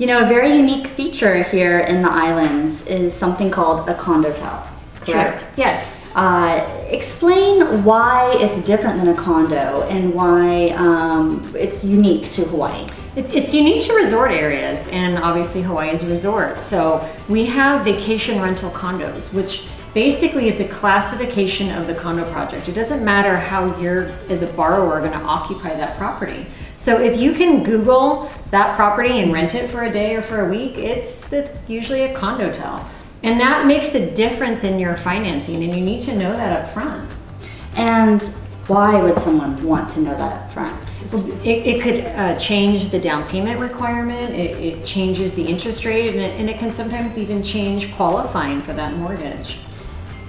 You know, a very unique feature here in the islands is something called a condo-tel, correct? Sure. Yes. Explain why it's different than a condo and why it's unique to Hawaii. It's unique to resort areas, and obviously Hawaii is a resort. So we have vacation rental condos, which basically is a classification of the condo project. It doesn't matter how you're, as a borrower, going to occupy that property. So if you can Google that property and rent it for a day or for a week, it's usually a condo-tel. And that makes a difference in your financing, and you need to know that up front. And why would someone want to know that up front? It could change the down payment requirement, it changes the interest rate, and it can sometimes even change qualifying for that mortgage.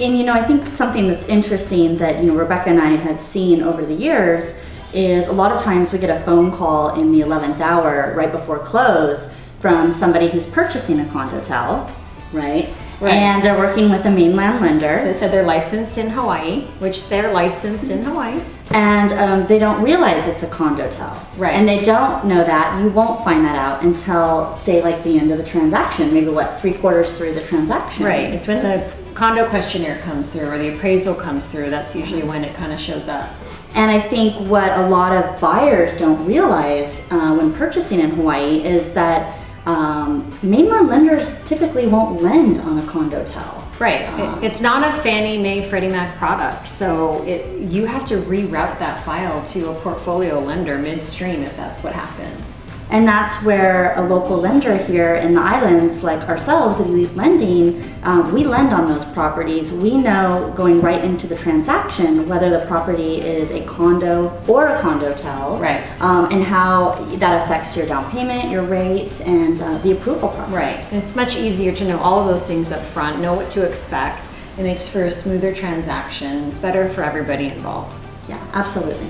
And you know, I think something that's interesting that, you know, Rebecca and I have seen over the years is a lot of times we get a phone call in the 11th hour right before close from somebody who's purchasing a condo-tel, right? Right. And they're working with a mainland lender. They said they're licensed in Hawaii, which they're licensed in Hawaii. And they don't realize it's a condo-tel. Right. And they don't know that. You won't find that out until, say, like the end of the transaction, maybe what, 3/4 through the transaction. Right. It's when the Condo Questionnaire comes through or the appraisal comes through. That's usually when it kind of shows up. And I think what a lot of buyers don't realize when purchasing in Hawaii is that mainland lenders typically won't lend on a condo-tel. Right. It's not a Fannie Mae Freddie Mac product, so you have to reroute that file to a portfolio lender midstream if that's what happens. And that's where a local lender here in the islands, like ourselves, at Elite Lending, we lend on those properties. We know going right into the transaction whether the property is a condo or a condo-tel, right? And how that affects your down payment, your rate, and the approval process. Right. It's much easier to know all of those things up front, know what to expect. It makes for a smoother transaction. It's better for everybody involved. Yeah, absolutely.